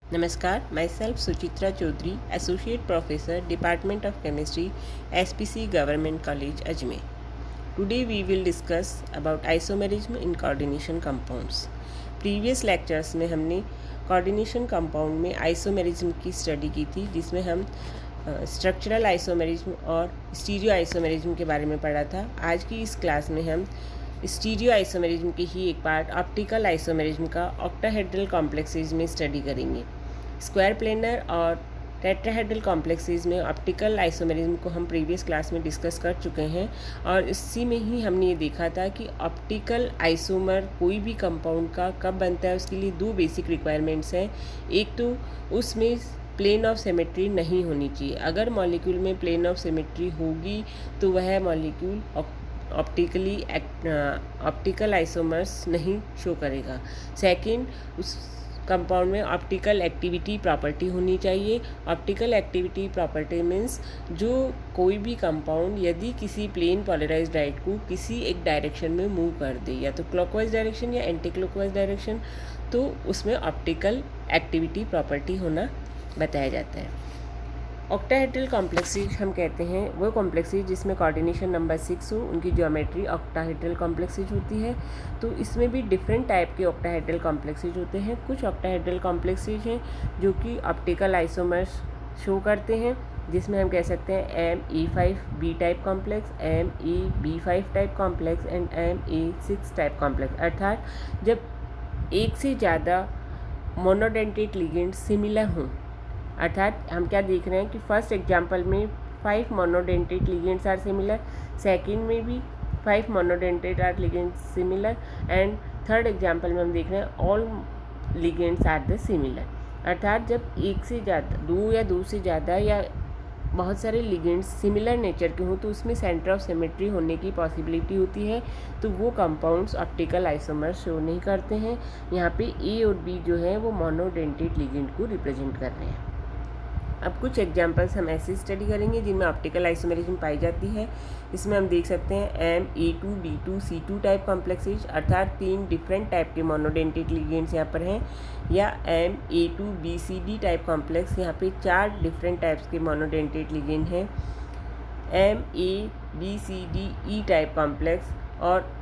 Namaskar, myself Suchitra Chaudhary, Associate Professor, Department of Chemistry, SPC Government College, Ajmer. Today we will discuss about isomerism in coordination compounds. Previous lectures में हमने coordination compound में isomerism की study की थी, जिसमें हम structural isomerism और stereo isomerism के बारे में पढ़ा था। आज की इस क्लास में हम स्टीरियो आइसोमेरिज्म के ही एक पार्ट ऑप्टिकल आइसोमेरिज्म का ऑक्टाहेड्रल कॉम्प्लेक्सेज में स्टडी करेंगे। स्क्वायर प्लेनर और टेट्राहेड्रल कॉम्प्लेक्सेज में ऑप्टिकल आइसोमेरिज्म को हम प्रीवियस क्लास में डिस्कस कर चुके हैं और इसी में ही हमने ये देखा था कि ऑप्टिकल आइसोमर कोई भी कंपाउंड का कब बनता है। उसके लिए दो बेसिक रिक्वायरमेंट्स हैं। एक तो उसमें प्लेन ऑफ सिमेट्री नहीं होनी चाहिए। अगर मॉलिक्यूल में प्लेन ऑफ सिमेट्री होगी तो वह मॉलिक्यूल ऑप्टिकल आइसोमर्स नहीं शो करेगा। सेकंड, उस कंपाउंड में ऑप्टिकल एक्टिविटी प्रॉपर्टी होनी चाहिए। ऑप्टिकल एक्टिविटी प्रॉपर्टी मीन्स जो कोई भी कंपाउंड यदि किसी प्लेन पोलराइज्ड लाइट को किसी एक डायरेक्शन में मूव कर दे, या तो क्लॉकवाइज डायरेक्शन या एंटी क्लॉकवाइज डायरेक्शन, तो उसमें ऑप्टिकल एक्टिविटी प्रॉपर्टी होना बताया जाता है। ऑक्टाहेड्रल कॉम्प्लेक्सेज हम कहते हैं वो कॉम्प्लेक्सेज जिसमें कोऑर्डिनेशन नंबर 6 हो, उनकी ज्योमेट्री ऑक्टाहेड्रल कॉम्प्लेक्सेज होती है। तो इसमें भी डिफरेंट टाइप के ऑक्टाहेड्रल कॉम्प्लेक्सेज होते हैं। कुछ ऑक्टाहेड्रल कॉम्प्लेक्सेज हैं जो कि ऑप्टिकल आइसोमर्स शो करते हैं, जिसमें हम कह सकते हैं ME5B type complex, MEB5 type complex and ME6 type complex. अर्थात जब एक से ज़्यादा मोनोडेंटेट लिगेंड सिमिलर हों, अर्थात हम क्या देख रहे हैं कि फर्स्ट एग्जांपल में 5 monodentate ligands are similar, second में भी 5 monodentate are ligands similar, and third example में हम देख रहे हैं all ligands are the similar. अर्थात जब एक से ज़्यादा, दो या दो से ज़्यादा या बहुत सारे लिगेंड्स सिमिलर नेचर के हों तो उसमें सेंटर ऑफ सिमेट्री होने की पॉसिबिलिटी होती है, तो वो कंपाउंड्स ऑप्टिकल आइसोमर्स शो नहीं करते हैं। यहाँ पे ए और बी जो है वो मोनोडेंटेट लिगेंड को रिप्रेजेंट कर रहे हैं। अब कुछ एग्जांपल्स हम ऐसे स्टडी करेंगे जिनमें ऑप्टिकल आइसोमेरिज्म पाई जाती है। इसमें हम देख सकते हैं MA2B2C2 टाइप कॉम्प्लेक्सेज, अर्थात 3 डिफरेंट टाइप के मोनोडेंटेट लिगेंड्स यहाँ पर हैं, या MA2BCD टाइप कॉम्प्लेक्स, यहाँ पे 4 डिफरेंट टाइप्स के मोनोडेंटेट लिगेंड हैं। MABCDE टाइप कॉम्प्लेक्स और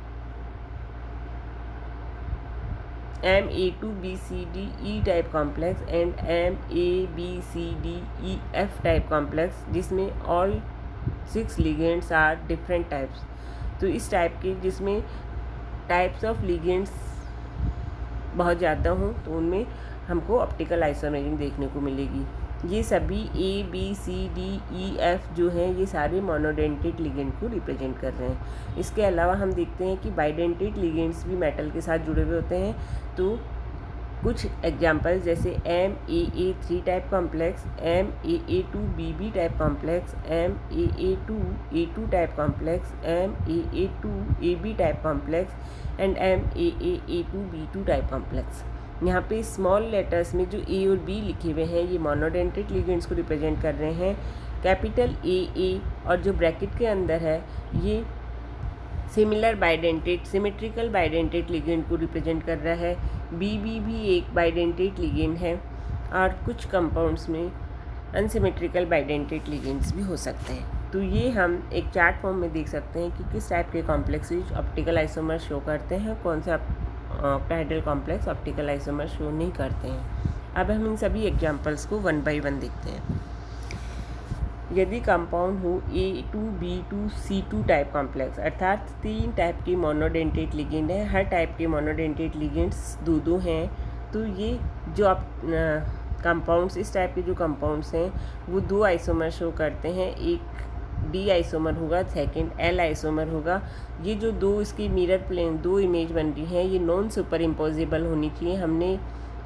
MA2BCDE type complex and MABCDEF type complex, जिसमें all 6 ligands are different types. तो इस टाइप के जिसमें टाइप्स ऑफ लिगेंड्स बहुत ज़्यादा हों तो उनमें हमको ऑप्टिकल आइसोमेरिज्म देखने को मिलेगी। ये सभी ABCDEF जो हैं ये सारे मोनोडेंटेट लिगेंड को रिप्रेजेंट कर रहे हैं। इसके अलावा हम देखते हैं कि बाइडेंटेट लिगेंड्स भी मेटल के साथ जुड़े हुए होते हैं। तो कुछ एग्जांपल्स जैसे MAA3 type complex, MAA2BB type complex, MAA2A2 type complex, MAA2AB type complex and MAA2B2 type complex. यहाँ पे स्मॉल लेटर्स में जो A और B लिखे हुए हैं ये मोनोडेंटेट लिगेंड्स को रिप्रेजेंट कर रहे हैं। कैपिटल AA और जो ब्रैकेट के अंदर है ये similar bidentate symmetrical bidentate ligand को रिप्रेजेंट कर रहा है। BB भी एक बाइडेंटेट लिगेंड है और कुछ कंपाउंड्स में अनसिमेट्रिकल बाइडेंटेट लिगेंड्स भी हो सकते हैं। तो ये हम एक चार्ट फॉर्म में देख सकते हैं कि किस टाइप के कॉम्प्लेक्सेज ऑप्टिकल आइसोमर शो करते हैं, कौन से octahedral complex optical isomer show नहीं करते हैं। अब हम इन सभी एग्जांपल्स को 1 बाय 1 देखते हैं। यदि कंपाउंड हो A2B2C2 टाइप कॉम्प्लेक्स, अर्थात 3 टाइप के मोनोडेंटेट लिगेंड है, हर टाइप के मोनोडेंटेट लिगेंड्स दो हैं, तो ये जो कंपाउंड्स, इस टाइप के जो कंपाउंड्स हैं वो 2 आइसोमर शो करते हैं। एक D आइसोमर होगा, सेकंड L आइसोमर होगा। ये जो दो इसकी मिरर प्लेन 2 इमेज बन रही हैं ये नॉन सुपर इम्पोजिबल होनी चाहिए। हमने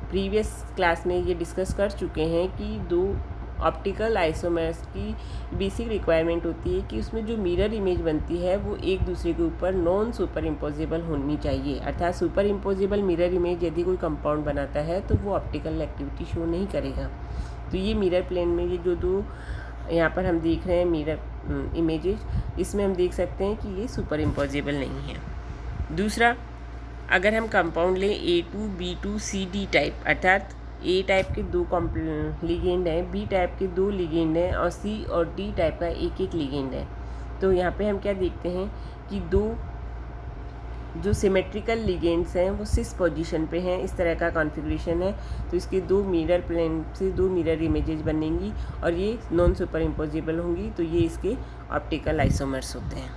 प्रीवियस क्लास में ये डिस्कस कर चुके हैं कि 2 ऑप्टिकल आइसोमर्स की बेसिक रिक्वायरमेंट होती है कि उसमें जो मिरर इमेज बनती है वो एक दूसरे के ऊपर नॉन सुपर इम्पोजिबल होनी चाहिए। अर्थात सुपर इम्पोजिबल मिरर इमेज यदि कोई कंपाउंड बनाता है तो वो ऑप्टिकल एक्टिविटी शो नहीं करेगा। तो ये मिरर प्लेन में ये जो 2 यहाँ पर हम देख रहे हैं मिरर इमेजेस, इसमें हम देख सकते हैं कि ये सुपर इम्पोजिबल नहीं है। दूसरा, अगर हम कंपाउंड लें A2B2CD टाइप, अर्थात ए टाइप के 2 लिगेंड हैं, बी टाइप के 2 लिगेंड हैं और सी और डी टाइप का एक लिगेंड है। तो यहाँ पे हम क्या देखते हैं कि 2 जो सिमेट्रिकल लिगेंड्स हैं वो 6 पोजीशन पे हैं। इस तरह का कॉन्फ़िगरेशन है। तो इसके 2 मिरर प्लेन से 2 मिरर इमेजेस बनेंगी और ये नॉन सुपर इम्पोजिबल होंगी। तो ये इसके ऑप्टिकल आइसोमर्स होते हैं।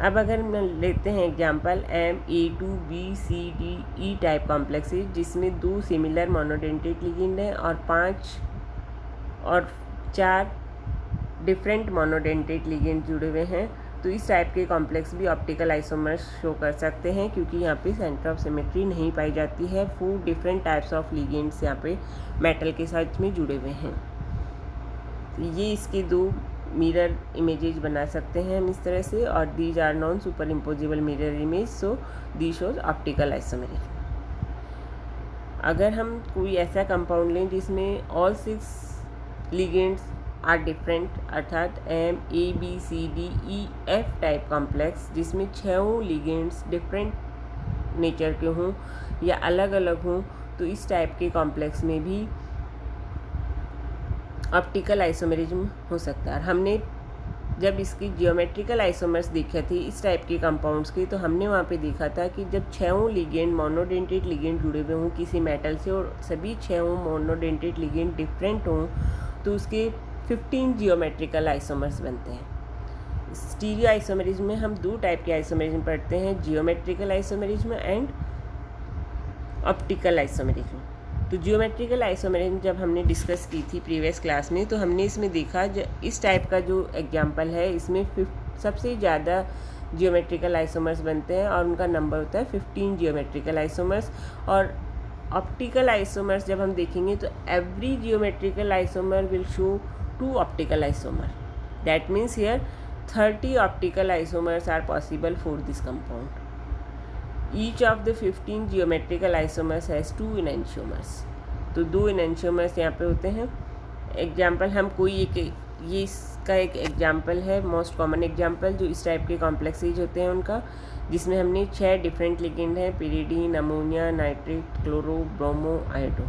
अब अगर मैं लेते हैं एग्जांपल MA2BCDE टाइप कॉम्प्लेक्सेज जिसमें 2 सिमिलर मोनोडेंटेट लिगेंड हैं और 4 डिफरेंट मोनोडेंटेट लिगेंड जुड़े हुए हैं। तो इस टाइप के कॉम्प्लेक्स भी ऑप्टिकल आइसोमर्स शो कर सकते हैं क्योंकि यहाँ पे सेंटर ऑफ सिमेट्री नहीं पाई जाती है। 4 डिफरेंट टाइप्स ऑफ लिगेंड्स यहाँ पे मेटल के साथ में जुड़े हुए हैं। तो ये इसके 2 मिरर इमेजेज बना सकते हैं हम इस तरह से, और these are non super impossible mirror image, so they shows optical isomerism. अगर हम कोई ऐसा कंपाउंड लें जिसमें ऑल 6 लिगेंड्स आर डिफरेंट, अर्थात MABCDEF टाइप कॉम्प्लेक्स जिसमें 6 लिगेंड्स डिफरेंट नेचर के हों या अलग अलग हों, तो इस टाइप के कॉम्प्लेक्स में भी ऑप्टिकल आइसोमेरिज्म हो सकता है। और हमने जब इसकी जियोमेट्रिकल आइसोमर्स देखे थे इस टाइप के कंपाउंड्स के, तो हमने वहाँ पे देखा था कि जब 6 लिगेंड मोनोडेंटेट लिगेंड जुड़े हुए हों किसी मेटल से और सभी 6 मोनोडेंटेट लिगेंड डिफरेंट हों, तो उसके 15 जियोमेट्रिकल आइसोमर्स बनते हैं। स्टीरियो आइसोमेरिज्म में हम 2 टाइप के आइसोमेरिज्म पढ़ते हैं, geometrical isomerism and optical isomerism. तो जियोमेट्रिकल आइसोमेरिज्म जब हमने डिस्कस की थी प्रीवियस क्लास में, तो हमने इसमें देखा इस टाइप का जो एग्जांपल है इसमें सबसे ज़्यादा जियोमेट्रिकल आइसोमर्स बनते हैं और उनका नंबर होता है 15 जियोमेट्रिकल आइसोमर्स। और ऑप्टिकल आइसोमर्स जब हम देखेंगे तो every geometrical isomer will show 2 optical isomer. That means here 30 optical isomers are possible for this compound. Each of the 15 geometrical isomers has 2 enantiomers। तो 2 enantiomers यहाँ पे होते हैं। एग्जाम्पल हम कोई ये इसका एक एग्जाम्पल है, मोस्ट कॉमन एग्जाम्पल जो इस टाइप के कॉम्प्लेक्सेज होते हैं उनका, जिसमें हमने 6 डिफरेंट लिगेंड हैं, pyridine, ammonia, nitrate, chloro, bromo, iodo.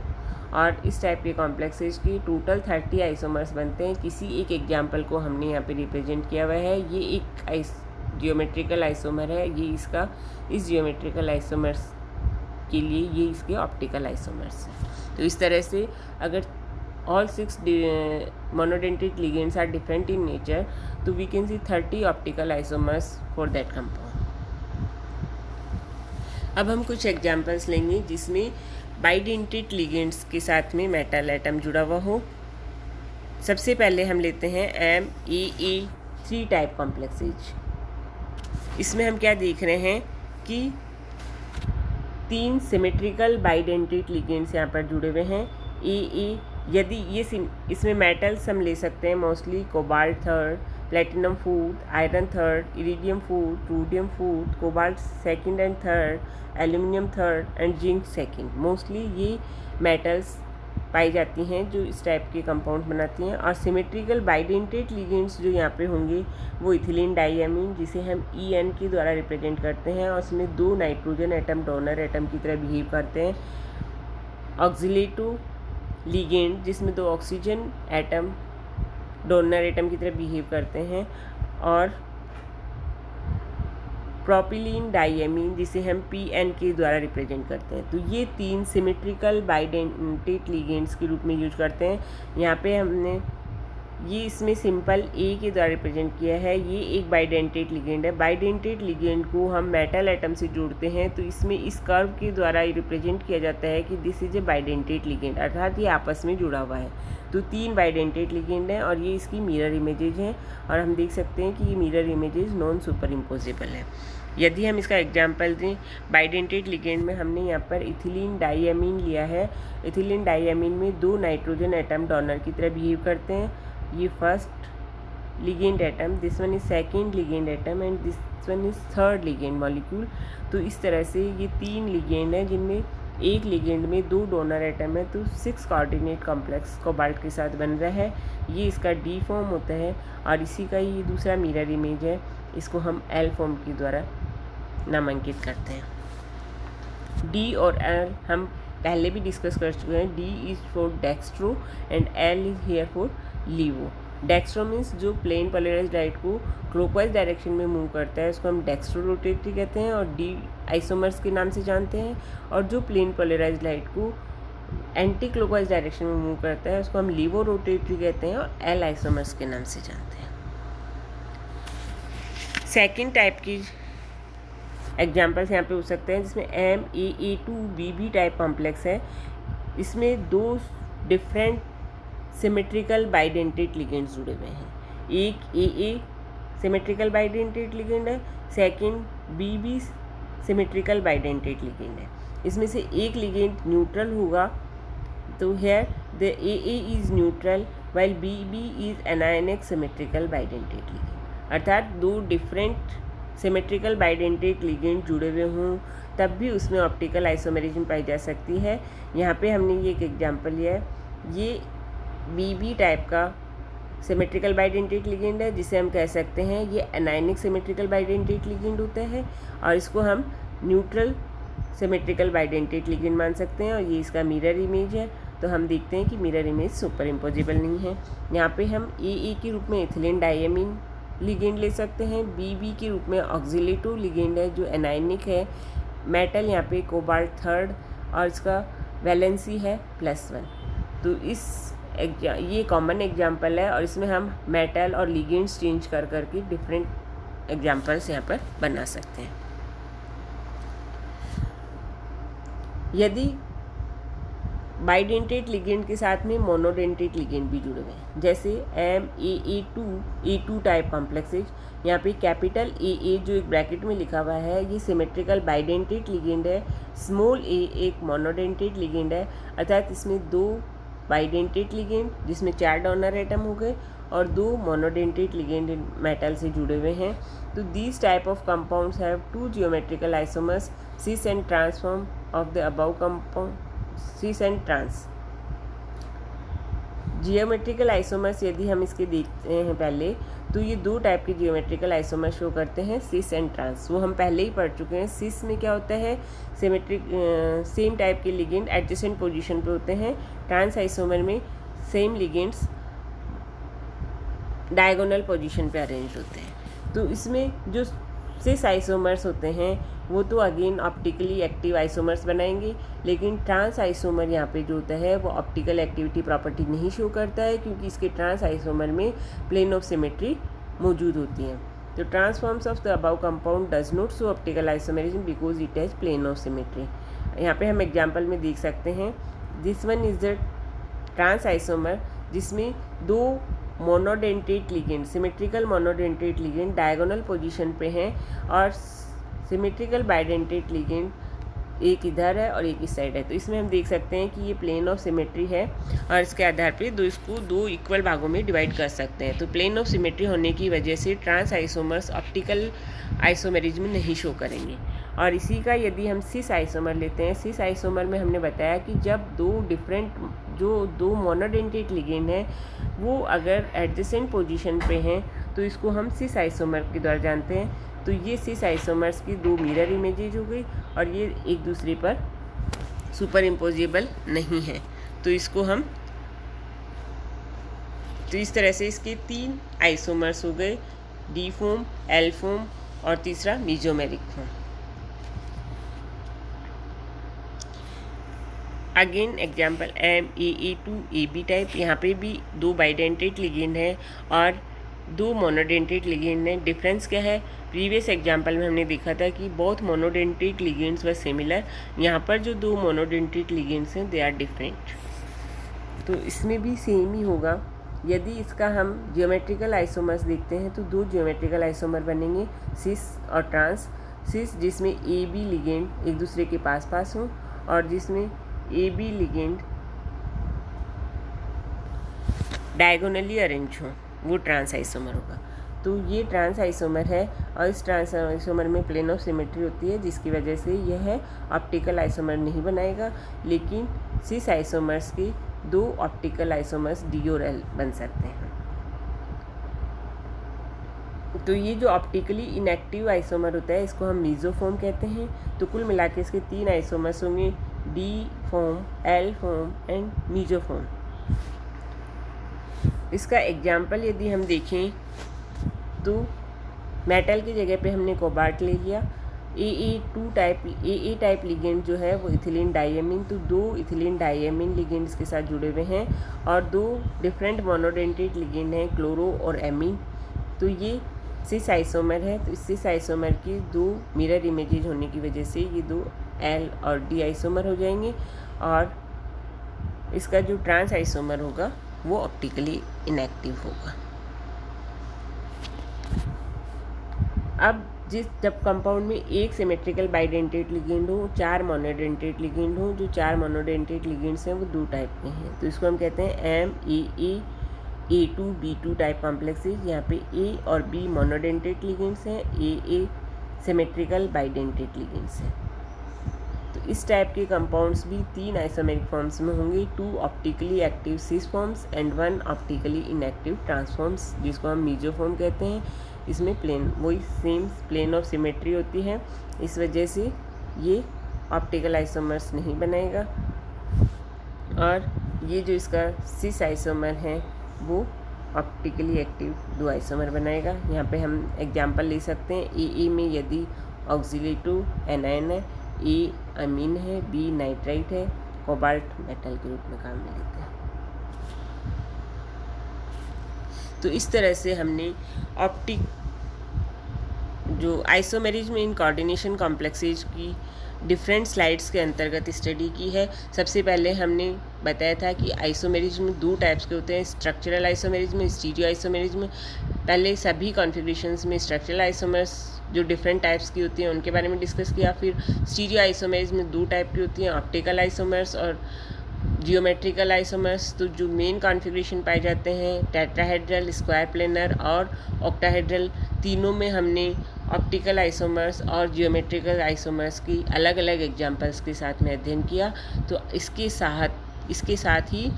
और इस टाइप के कॉम्प्लेक्सेज की टोटल 30 आइसोमर्स बनते हैं। किसी एक एग्जाम्पल को हमने यहाँ पे रिप्रेजेंट किया हुआ है। ये एक जियोमेट्रिकल आइसोमर है, ये इसका इस जियोमेट्रिकल आइसोमर्स के लिए ये इसके ऑप्टिकल आइसोमर्स हैं। तो इस तरह से अगर all 6 monodentate ligands are different in nature, तो we can see 30 optical isomers for that compound. अब हम कुछ एग्जांपल्स लेंगे जिसमें बाइडेंटेट लिगेंड्स के साथ में मेटल एटम जुड़ा हुआ हो। सबसे पहले हम लेते हैं MAA3 टाइप कॉम्प्लेक्सेज। इसमें हम क्या देख रहे हैं कि 3 सिमेट्रिकल बाइडेंटेट लिगेंड्स यहाँ पर जुड़े हुए हैं। यदि ये इसमें मेटल्स हम ले सकते हैं mostly cobalt 3rd, platinum 4th, iron 3rd, iridium 4th, रूडियम 4th, cobalt 2nd and 3rd, aluminium 3rd and zinc 2nd। Mostly ये मेटल्स पाई जाती हैं जो इस टाइप के कंपाउंड बनाती हैं। और सिमेट्रिकल बाइडेंटेट लिगेंड्स जो यहाँ पे होंगे वो इथिलीन डाइएमीन, जिसे हम EN के द्वारा रिप्रेजेंट करते हैं, और उसमें 2 नाइट्रोजन एटम डोनर एटम की तरह बिहेव करते हैं। ऑक्सीलेटो लिगेंड जिसमें 2 ऑक्सीजन एटम डोनर एटम की तरह बिहेव करते हैं, और प्रोपिलीन डाइएमीन जिसे हम PN के द्वारा रिप्रेजेंट करते हैं। तो ये 3 सिमेट्रिकल बाइडेंटेट लिगेंड्स के रूप में यूज करते हैं। यहाँ पे हमने ये इसमें सिंपल A के द्वारा रिप्रेजेंट किया है। ये एक बाइडेंटेट लिगेंड है। बाइडेंटेट लिगेंड को हम मेटल एटम से जोड़ते हैं तो इसमें इस कर्व के द्वारा रिप्रेजेंट किया जाता है कि this is a bidentate ligand, अर्थात ये आपस में जुड़ा हुआ है। तो 3 बाइडेंटेट लिगेंड हैं और ये इसकी मिरर इमेजेज हैं, और हम देख सकते हैं कि ये mirror images non super imposable है। यदि हम इसका एग्जांपल दें, बाइडेंटेट लिगेंड में हमने यहाँ पर इथिलीन डाइएमीन लिया है। इथिलीन डाइएमीन में 2 नाइट्रोजन एटम डोनर की तरह बिहेव करते हैं। ये first ligand atom, this one is second ligand atom and this one is third ligand molecule. तो इस तरह से ये 3 लिगेंड हैं जिनमें एक लिगेंड में 2 डोनर एटम है। तो 6 कोऑर्डिनेट कॉम्प्लेक्स कोबाल्ट के साथ बन रहा है। ये इसका D फॉर्म होता है और इसी का ये दूसरा मिरर इमेज है। इसको हम L फॉर्म के द्वारा नामांकित करते हैं। डी और एल हम पहले भी डिस्कस कर चुके हैं। D is for dextro and L is here for levo. Dextro means जो प्लेन पोलराइज्ड लाइट को क्लॉकवाइज डायरेक्शन में मूव करता है उसको हम डेक्स्ट्रो रोटेटरी कहते हैं और डी आइसोमर्स के नाम से जानते हैं। और जो प्लेन पोलराइज्ड लाइट को एंटी क्लॉकवाइज डायरेक्शन में मूव करता है उसको हम लीवो रोटेटरी कहते हैं और एल आइसोमर्स के नाम से जानते हैं। सेकेंड टाइप की एग्जाम्पल्स यहाँ पे हो सकते हैं जिसमें MAA2BB टाइप कॉम्प्लेक्स है। इसमें दो डिफरेंट सिमेट्रिकल बाइडेंटेट लिगेंड्स जुड़े हुए हैं। एक AA सिमेट्रिकल बाइडेंटेट लिगेंड है, second BB symmetrical bidentate ligand है। इसमें से एक लिगेंड न्यूट्रल होगा, तो here the AA is neutral while BB is anionic symmetrical bidentate ligand. अर्थात दो डिफरेंट सिमेट्रिकल बाइडेंटेट लिगेंड जुड़े हुए हों तब भी उसमें ऑप्टिकल आइसोमेरिज्म पाई जा सकती है। यहाँ पे हमने ये एक एग्जांपल लिया है, ये BB टाइप का सिमेट्रिकल बाइडेंटेट लिगेंड है जिसे हम कह सकते हैं ये एनायनिक सिमेट्रिकल बाइडेंटेट लिगेंड होता है और इसको हम न्यूट्रल सिमेट्रिकल बाइडेंटेट लिगेंड मान सकते हैं। और ये इसका मिरर इमेज है, तो हम देखते हैं कि मिरर इमेज सुपर इम्पोजिबल नहीं है। यहाँ पे हम AA के रूप में इथिलीन डायमीन लिगेंड ले सकते हैं, BB के रूप में ऑक्सिलेटो लिगेंड है जो एनायनिक है। मेटल यहाँ पे कोबाल्ट थर्ड और इसका वैलेंसी है +1। तो ये कॉमन एग्जांपल है और इसमें हम मेटल और लिगेंड्स चेंज कर करके डिफरेंट एग्जांपल्स यहाँ पर बना सकते हैं। यदि बाइडेंटेट लिगेंड के साथ में मोनोडेंटेट लिगेंड भी जुड़े हुए हैं, जैसे MAA2A2 टाइप कॉम्प्लेक्सेज, यहाँ पे कैपिटल AA जो एक ब्रैकेट में लिखा हुआ है ये सिमेट्रिकल बाइडेंटेट लिगेंड है, स्मॉल a एक मोनोडेंटेट लिगेंड है। अर्थात इसमें दो बाइडेंटेट लिगेंड जिसमें 4 डोनर एटम हो गए और 2 मोनोडेंटेट लिगेंड मेटल से जुड़े हुए हैं। तो these type of compounds have 2 geometrical isomers cis and trans form of the above compound cis and trans. Geometrical isomers यदि हम इसके देखते हैं पहले, तो ये 2 टाइप के जियोमेट्रिकल आइसोमर शो करते हैं, सिस एंड ट्रांस। वो हम पहले ही पढ़ चुके हैं। सिस में क्या होता है, सेम टाइप के लिगेंड एडजेसेंट पोजीशन पे होते हैं। ट्रांस आइसोमर में सेम लिगेंड्स डायगोनल पोजीशन पे अरेंज होते हैं। तो इसमें जो सिस आइसोमर्स होते हैं वो तो अगेन ऑप्टिकली एक्टिव आइसोमर्स बनाएंगे, लेकिन ट्रांस आइसोमर यहाँ पे जो होता है वो ऑप्टिकल एक्टिविटी प्रॉपर्टी नहीं शो करता है क्योंकि इसके ट्रांस आइसोमर में प्लेन ऑफ सिमेट्री मौजूद होती है। तो trans forms of the above compound does not show optical isomerism because it has plane of symmetry. यहाँ पे हम एग्जाम्पल में देख सकते हैं, this one is the trans isomer जिसमें 2 monodentate ligand symmetrical monodentate ligand diagonal position पे हैं और सिमेट्रिकल बाइडेंटेट लिगेंड एक इधर है और एक इस साइड है। तो इसमें हम देख सकते हैं कि ये प्लेन ऑफ सिमेट्री है और इसके आधार पे इसको 2 इक्वल भागों में डिवाइड कर सकते हैं। तो प्लेन ऑफ सिमेट्री होने की वजह से ट्रांस आइसोमर्स ऑप्टिकल आइसोमेरिज्म नहीं शो करेंगे। और इसी का यदि हम सिस आइसोमर लेते हैं, सिस आइसोमर में हमने बताया कि जब 2 मोनोडेंटेट लिगेंड हैं वो अगर एडजेसेंट पोजीशन पे हैं तो इसको हम सिस आइसोमर के द्वारा जानते हैं। तो ये सिस आइसोमर्स की 2 मिरर इमेजेज हो गई और ये एक दूसरे पर सुपर इम्पोजिबल नहीं है। तो इसको हम इस तरह से इसके 3 आइसोमर्स हो गए, डी फॉर्म, एल फॉर्म और तीसरा mesomeric form. Again example MAA2AB type, यहाँ पे भी 2 बाइडेंटेट लिगेंड है और 2 मोनोडेंटेट लिगेंड है। डिफरेंस क्या है, प्रीवियस एग्जाम्पल में हमने देखा था कि बोथ मोनोडेंटेट लिगेंड्स वर सिमिलर, यहाँ पर जो 2 मोनोडेंटेट लिगेंड्स हैं दे आर डिफरेंट। तो इसमें भी सेम ही होगा। यदि इसका हम जियोमेट्रिकल आइसोमर्स देखते हैं तो 2 जियोमेट्रिकल आइसोमर बनेंगे, सिस और ट्रांस। सिस जिसमें AB लिगेंड एक दूसरे के पास हों और जिसमें AB लिगेंड डायगोनली अरेंज हो वो ट्रांस आइसोमर होगा। तो ये ट्रांस आइसोमर है और इस ट्रांस आइसोमर में प्लेन ऑफ सिमेट्री होती है जिसकी वजह से यह ऑप्टिकल आइसोमर नहीं बनाएगा, लेकिन सिस आइसोमर्स के 2 ऑप्टिकल आइसोमर्स D और L बन सकते हैं। तो ये जो ऑप्टिकली इनएक्टिव आइसोमर होता है इसको हम मीजोफॉर्म कहते हैं। तो कुल मिला के इसके 3 आइसोमर्स होंगे, D form, L form and mesoform. इसका एग्जाम्पल यदि हम देखें तो मेटल की जगह पे हमने कोबाल्ट ले लिया। AA टाइप लिगेंड जो है वो इथिलीन डाइएमीन, तो 2 इथिलीन डाइएमीन लिगेंड इसके साथ जुड़े हुए हैं और 2 डिफरेंट मोनोडेंटेट लिगेंड हैं, क्लोरो और एमीन। तो ये सिस आइसोमर है। तो इस सिस आइसोमर की 2 मिरर इमेजेज होने की वजह से ये 2 एल और डी आइसोमर हो जाएंगे और इसका जो ट्रांस आइसोमर होगा वो ऑप्टिकली इनएक्टिव होगा। अब जब कंपाउंड में एक सिमेट्रिकल बाइडेंटेट लिगेंड हो, 4 मोनोडेंटेट लिगेंड हो, जो 4 मोनोडेंटेट लिगेंड्स हैं वो 2 टाइप के हैं। तो इसको हम कहते हैं MAA A2B2 टाइप कॉम्प्लेक्सेस। यहाँ पे A और B मोनोडेंटेट लिगेंड्स हैं, AA सिमेट्रिकल बाइडेंटेट लिगेंड्स हैं। तो इस टाइप के कंपाउंड्स भी 3 आइसोमेरिक फॉर्म्स में होंगे, 2 optically active cis forms and 1 optically inactive trans forms, जिसको हम मीजोफॉर्म कहते हैं। इसमें प्लेन वही सेम प्लेन ऑफ सिमेट्री होती है, इस वजह से ये ऑप्टिकल आइसोमर्स नहीं बनाएगा। और ये जो इसका सिस आइसोमर है वो ऑप्टिकली एक्टिव 2 आइसोमर बनाएगा। यहाँ पे हम एग्जांपल ले सकते हैं, AA में यदि ऑक्सीलेटो एनायन है, A अमीन है, B नाइट्राइट है, कोबाल्ट मेटल के रूप में काम में लेते हैं। तो इस तरह से हमने जो आइसोमेरिज्म इन कोऑर्डिनेशन कॉम्प्लेक्सेज की डिफरेंट स्लाइड्स के अंतर्गत स्टडी की है। सबसे पहले हमने बताया था कि आइसोमेरिज्म 2 टाइप्स के होते हैं, स्ट्रक्चरल आइसोमेरिज्म, स्टीरियो आइसोमेरिज्म। पहले सभी कॉन्फ़िगरेशंस में स्ट्रक्चरल आइसोमर्स जो डिफरेंट टाइप्स की होती हैं उनके बारे में डिस्कस किया। फिर स्टीरियो आइसोमेरिज्म 2 टाइप की होती हैं, ऑप्टिकल आइसोमर्स और जियोमेट्रिकल आइसोमर्स। तो जो मेन कॉन्फ़िगरेशन पाए जाते हैं टेट्राहेड्रल, स्क्वायर प्लेनर और ऑक्टाहेड्रल, तीनों में हमने ऑप्टिकल आइसोमर्स और जियोमेट्रिकल आइसोमर्स की अलग अलग एग्जांपल्स के साथ में अध्ययन किया। तो इसके साथ ही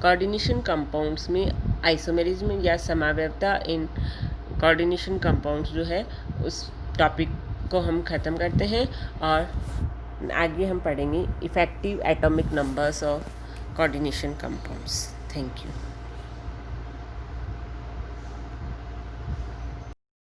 कोऑर्डिनेशन कंपाउंड्स में आइसोमेरिज्म या समावयवता इन कोऑर्डिनेशन कंपाउंड्स जो है उस टॉपिक को हम ख़त्म करते हैं और आगे हम पढ़ेंगे effective atomic numbers of coordination compounds. Thank you.